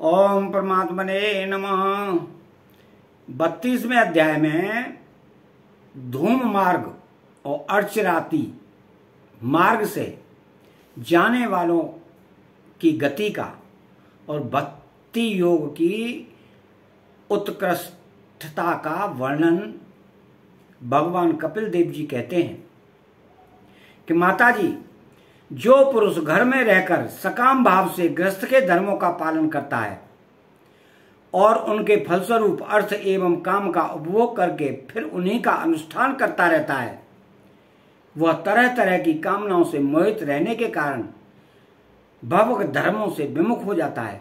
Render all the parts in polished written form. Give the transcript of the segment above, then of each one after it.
ओम परमात्मने नमः। 32वें अध्याय में धूम मार्ग और अर्चराती मार्ग से जाने वालों की गति का और भक्ति योग की उत्कृष्टता का वर्णन भगवान कपिल देव जी कहते हैं कि माता जी, जो पुरुष घर में रहकर सकाम भाव से गृहस्थ के धर्मों का पालन करता है और उनके फलस्वरूप अर्थ एवं काम का उपभोग करके फिर उन्हीं का अनुष्ठान करता रहता है, वह तरह तरह की कामनाओं से मोहित रहने के कारण भवक धर्मों से विमुख हो जाता है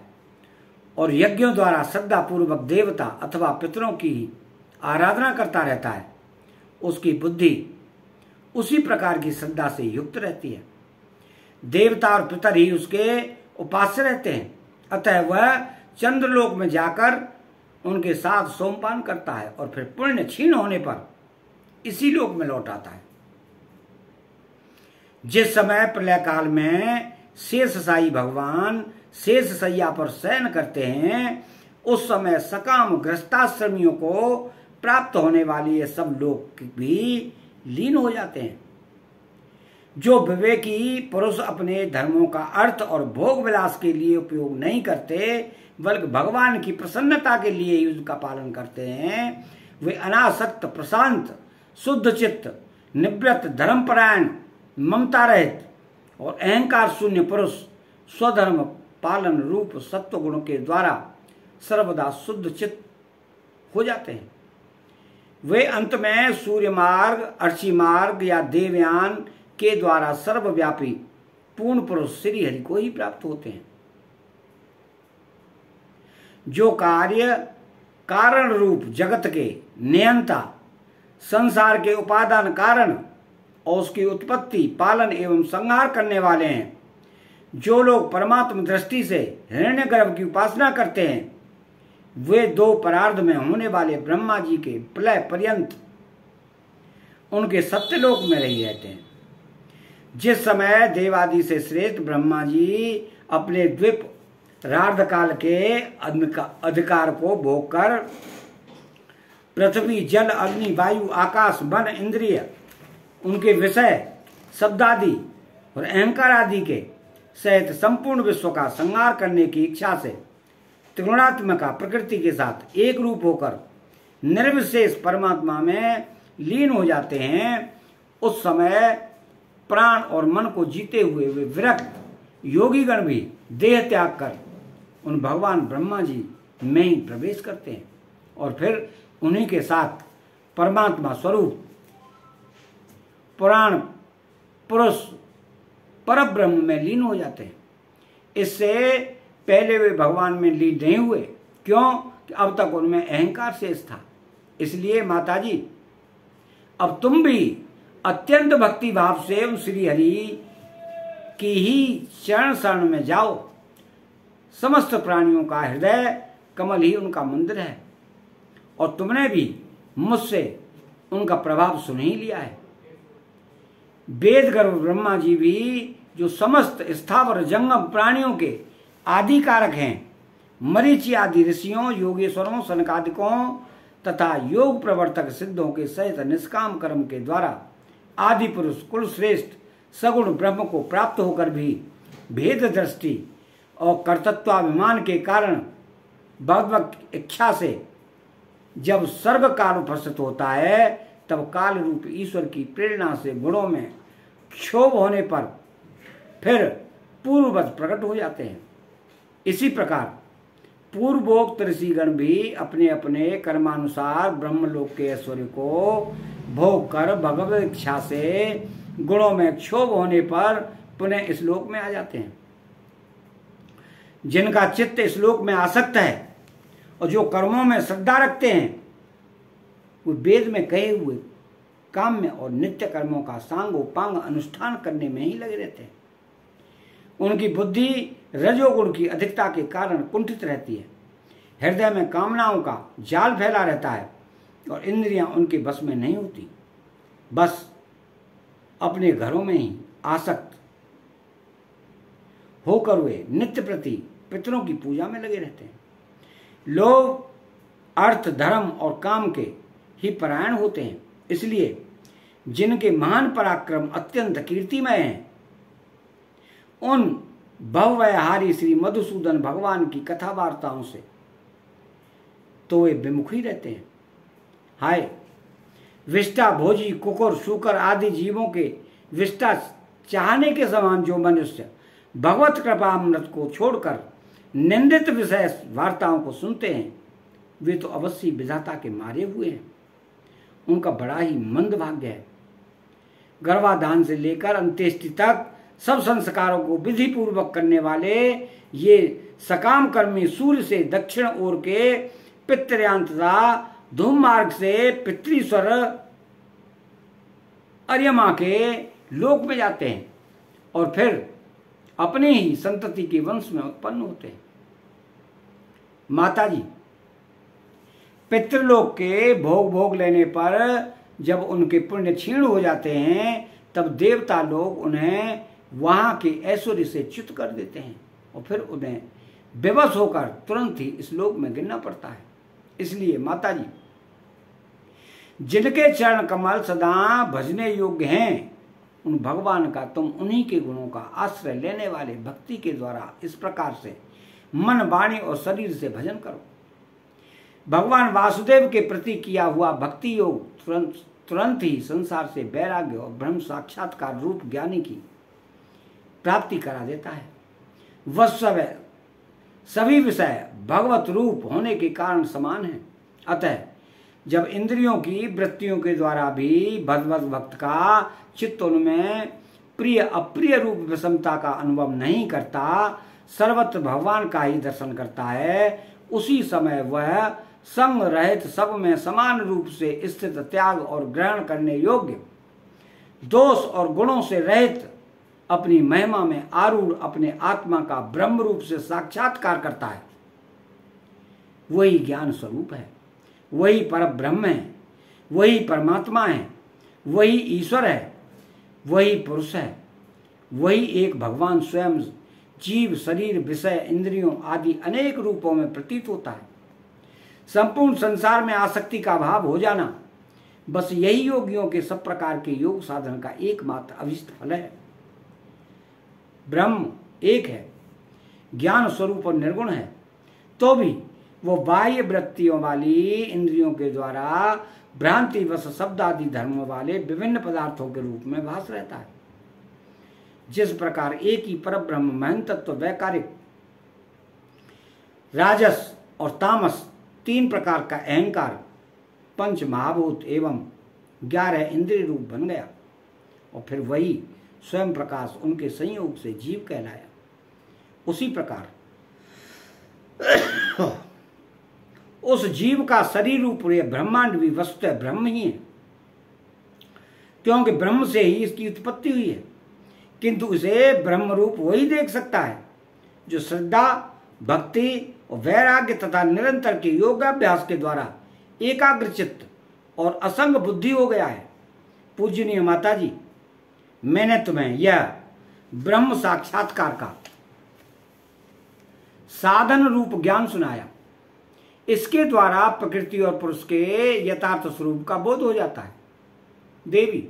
और यज्ञों द्वारा श्रद्धा पूर्वक देवता अथवा पितरों की आराधना करता रहता है। उसकी बुद्धि उसी प्रकार की श्रद्धा से युक्त रहती है। देवता और पितर ही उसके उपास्य रहते हैं, अतः वह चंद्रलोक में जाकर उनके साथ सोमपान करता है और फिर पुण्य क्षीण होने पर इसी लोक में लौट आता है। जिस समय प्रलय काल में शेषशायी भगवान शेष सैया पर शयन करते हैं, उस समय सकाम गृहस्थाश्रमियों को प्राप्त होने वाली ये सब लोग भी लीन हो जाते हैं। जो विवेकी पुरुष अपने धर्मों का अर्थ और भोग विलास के लिए उपयोग नहीं करते बल्कि भगवान की प्रसन्नता के लिए ही उसका पालन करते हैं, वे अनासक्त, प्रशांत, शुद्ध चित्त, निवृत्त, धर्मपरायण, ममता रहित और अहंकार शून्य पुरुष स्वधर्म पालन रूप सत्व गुणों के द्वारा सर्वदा शुद्ध चित्त हो जाते हैं। वे अंत में सूर्य मार्ग, अर्ची मार्ग या देवयान के द्वारा सर्वव्यापी पूर्ण पुरुष श्री हरि को ही प्राप्त होते हैं। जो कार्य कारण रूप जगत के नियंता, संसार के उपादान कारण और उसकी उत्पत्ति, पालन एवं संहार करने वाले हैं, जो लोग परमात्मा दृष्टि से हिरण्यगर्भ की उपासना करते हैं, वे दो परार्ध में होने वाले ब्रह्मा जी के प्रलय पर्यंत उनके सत्यलोक में रही रहते हैं। जिस समय देवादि से श्रेष्ठ ब्रह्मा जी अपने द्वीप रार्ध काल के अधिकार को भोग कर पृथ्वी, जल, अग्नि, वायु, आकाश, मन, इंद्रिय, उनके विषय, शब्दादि और अहंकार आदि के सहित संपूर्ण विश्व का संहार करने की इच्छा से त्रिगुणात्मिका प्रकृति के साथ एक रूप होकर निर्विशेष परमात्मा में लीन हो जाते हैं, उस समय प्राण और मन को जीते हुए वे विरक्त योगीगण भी देह त्याग कर उन भगवान ब्रह्मा जी में ही प्रवेश करते हैं और फिर उन्हीं के साथ परमात्मा स्वरूप पुराण पुरुष परब्रह्म में लीन हो जाते हैं। इससे पहले वे भगवान में लीन नहीं हुए, क्यों कि अब तक उनमें अहंकार शेष था। इसलिए माता जी, अब तुम भी अत्यंत भक्ति भाव से उन श्री हरि की ही चरण शरण में जाओ। समस्त प्राणियों का हृदय कमल ही उनका मंदिर है और तुमने भी मुझसे उनका प्रभाव सुन ही लिया है। वेद गर्भ ब्रह्मा जी भी जो समस्त स्थावर जंगम प्राणियों के आदि कारक हैं, मरीचि आदि ऋषियों, योगेश्वरों, सनकादिकों तथा योग प्रवर्तक सिद्धों के सहित निष्काम कर्म के द्वारा आदि पुरुष कुल श्रेष्ठ सगुण ब्रह्म को प्राप्त होकर भी भेद दृष्टि और कर्तृत्वाभिमान के कारण भगवत इच्छा से जब सर्व काल उपस्थित होता है, तब काल रूप ईश्वर की प्रेरणा से गुणों में क्षोभ होने पर फिर पूर्ववत प्रकट हो जाते हैं। इसी प्रकार पूर्वोक्त ऋषिगण भी अपने अपने कर्मानुसार ब्रह्मलोक के ऐश्वर्य को भोग कर भगवत इच्छा से गुणों में क्षोभ होने पर पुनः इस लोक में आ जाते हैं। जिनका चित्त इस लोक में आसक्त है और जो कर्मों में श्रद्धा रखते हैं, वो वेद में कहे हुए काम्य और नित्य कर्मों का सांगोपांग अनुष्ठान करने में ही लगे रहते हैं। उनकी बुद्धि रजोगुण की अधिकता के कारण कुंठित रहती है, हृदय में कामनाओं का जाल फैला रहता है और इंद्रियां उनके बस में नहीं होती। बस अपने घरों में ही आसक्त होकर वे नित्य प्रति पितरों की पूजा में लगे रहते हैं। लोग अर्थ, धर्म और काम के ही परायण होते हैं। इसलिए जिनके महान पराक्रम अत्यंत कीर्तिमय हैं, उन भवव्यहारी श्री मधुसूदन भगवान की कथा वार्ताओं से तो वे विमुख ही रहते हैं। हाय, विष्टा भोजी, कुकुर, शूकर आदि जीवों के विष्टा चाहने के समान जो मनुष्य भगवत कृपामृत को छोड़कर निंदित विषय वार्ताओं को सुनते हैं, वे तो अवश्य विधाता के मारे हुए हैं। उनका बड़ा ही मंद भाग्य है। गर्भाधान से लेकर अंत्येष्टि तक सब संस्कारों को विधि पूर्वक करने वाले ये सकाम कर्मी सूर्य से दक्षिण ओर के पितृयांतता धूम मार्ग से पितृस्वर अर्यमा के लोक में जाते हैं और फिर अपने ही संतति के वंश में उत्पन्न होते हैं। माताजी, पितृलोक के भोग लेने पर जब उनके पुण्य क्षीण हो जाते हैं, तब देवता लोग उन्हें वहां के ऐश्वर्य से च्युत कर देते हैं और फिर उन्हें बेबस होकर तुरंत ही इस लोक में गिरना पड़ता है। इसलिए माताजी, जिनके चरण कमल सदा भजने योग्य हैं, उन भगवान का तुम उन्हीं के गुणों का आश्रय लेने वाले भक्ति के द्वारा इस प्रकार से मन, वाणी और शरीर से भजन करो। भगवान वासुदेव के प्रति किया हुआ भक्ति योग तुरंत ही संसार से वैराग्य और ब्रह्म साक्षात्कार रूप ज्ञानी की प्राप्ति करा देता है। वत्सव सभी विषय भगवत रूप होने के कारण समान है। अतः जब इंद्रियों की वृत्तियों के द्वारा भी भगवत भक्त का चित्त उनमें प्रिय अप्रिय रूप विषमता का अनुभव नहीं करता, सर्वत्र भगवान का ही दर्शन करता है, उसी समय वह संग रहित सब में समान रूप से स्थित त्याग और ग्रहण करने योग्य दोष और गुणों से रहित अपनी महिमा में आरूढ़ अपने आत्मा का ब्रह्म रूप से साक्षात्कार करता है। वही ज्ञान स्वरूप है, वही पर ब्रह्म है, वही परमात्मा है, वही ईश्वर है, वही पुरुष है, वही एक भगवान स्वयं जीव, शरीर, विषय, इंद्रियों आदि अनेक रूपों में प्रतीत होता है। संपूर्ण संसार में आसक्ति का भाव हो जाना बस यही योगियों के सब प्रकार के योग साधन का एकमात्र अभिष्ट फल है। ब्रह्म एक है, ज्ञान स्वरूप और निर्गुण है, तो भी वो बाह्य वृत्तियों वाली इंद्रियों के द्वारा भ्रांति वश शब्द आदि धर्मों वाले विभिन्न पदार्थों के रूप में भास रहता है। जिस प्रकार एक ही पर ब्रह्म महन तत्व वैकारिक, राजस और तामस तीन प्रकार का अहंकार, पंच महाभूत एवं 11 इंद्रिय रूप बन गया और फिर वही स्वयं प्रकाश उनके संयोग से जीव कहलाया, उसी प्रकार उस जीव का शरीर रूप ब्रह्मांड भी वस्तुतः ब्रह्म ही है, क्योंकि ब्रह्म से ही इसकी उत्पत्ति हुई है। किंतु इसे ब्रह्म रूप वही देख सकता है जो श्रद्धा, भक्ति और वैराग्य तथा निरंतर के योगाभ्यास के द्वारा एकाग्र चित्त और असंग बुद्धि हो गया है। पूजनीय माता जी, मैंने तुम्हें यह ब्रह्म साक्षात्कार का साधन रूप ज्ञान सुनाया। इसके द्वारा प्रकृति और पुरुष के यथार्थ स्वरूप का बोध हो जाता है। देवी,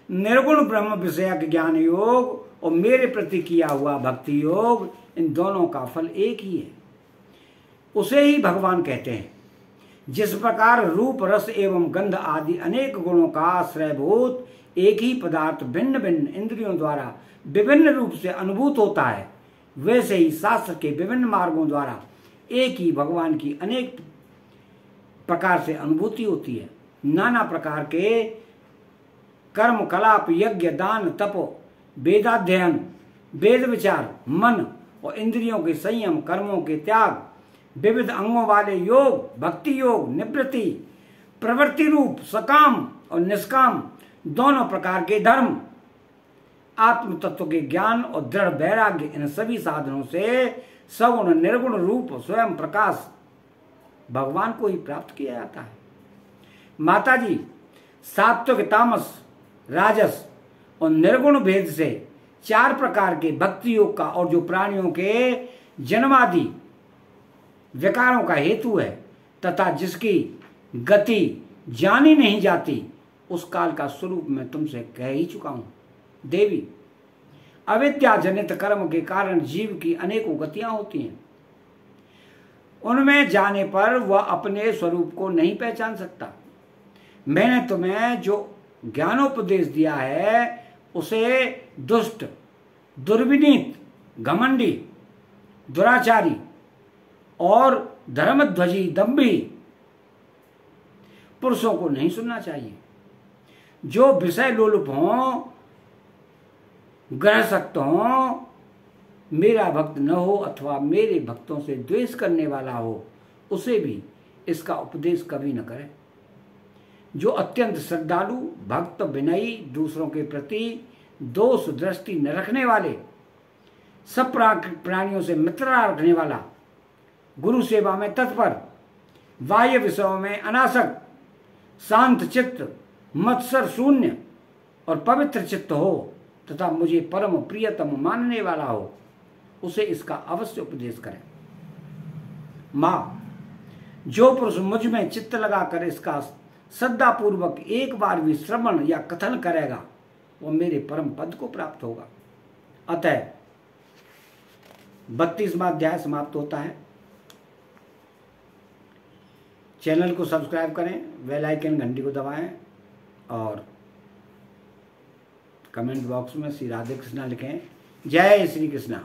निर्गुण ब्रह्म विषयक ज्ञान योग और मेरे प्रति किया हुआ भक्ति योग, इन दोनों का फल एक ही है। उसे ही भगवान कहते हैं। जिस प्रकार रूप, रस एवं गंध आदि अनेक गुणों का आश्रयभूत एक ही पदार्थ भिन्न भिन्न इंद्रियों द्वारा विभिन्न रूप से अनुभूत होता है, वैसे ही शास्त्र के विभिन्न मार्गों द्वारा एक ही भगवान की अनेक प्रकार से अनुभूति होती है। नाना प्रकार के कर्म, कलाप, यज्ञ, दान, तपो, वेदाध्ययन, वेद विचार, मन और इंद्रियों के संयम, कर्मों के त्याग, विविध अंगों वाले योग, भक्ति योग, निवृत्ति, प्रवृत्ति रूप सकाम और निष्काम दोनों प्रकार के धर्म, आत्म तत्व के ज्ञान और दृढ़ वैराग्य, इन सभी साधनों से सगुण निर्गुण रूप स्वयं प्रकाश भगवान को ही प्राप्त किया जाता है। माता जी, सात्विक, तामस, राजस और निर्गुण भेद से 4 प्रकार के भक्ति योग का और जो प्राणियों के जन्मादि विकारों का हेतु है तथा जिसकी गति जानी नहीं जाती, उस काल का स्वरूप मैं तुमसे कह ही चुका हूं। देवी, अविद्या जनित कर्म के कारण जीव की अनेकों गतियां होती हैं। उनमें जाने पर वह अपने स्वरूप को नहीं पहचान सकता। मैंने तुम्हें जो ज्ञानोपदेश दिया है उसे दुष्ट, दुर्विनीत, घमंडी, दुराचारी और धर्मध्वजी दंभी पुरुषों को नहीं सुनना चाहिए। जो विषय लोलुप हों, ग्रहसक्त हों, मेरा भक्त न हो अथवा मेरे भक्तों से द्वेष करने वाला हो, उसे भी इसका उपदेश कभी न करे। जो अत्यंत श्रद्धालु, भक्त, विनयी, दूसरों के प्रति दोष दृष्टि न रखने वाले, सब प्राणियों से मित्रता रखने वाला, गुरु सेवा में तत्पर, बाह्य विषयों में अनासक्त, शांत चित्त, मत्सर शून्य और पवित्र चित्त हो तथा मुझे परम प्रियतम मानने वाला हो, उसे इसका अवश्य उपदेश करें। मां, जो पुरुष मुझ में चित्त लगाकर इसका श्रद्धापूर्वक एक बार भी श्रवण या कथन करेगा, वो मेरे परम पद को प्राप्त होगा। अतः 32वां अध्याय समाप्त होता है। चैनल को सब्सक्राइब करें, बेल आइकन घंटी को दबाएं और कमेंट बॉक्स में श्री राधे कृष्णा लिखें। जय श्री कृष्णा।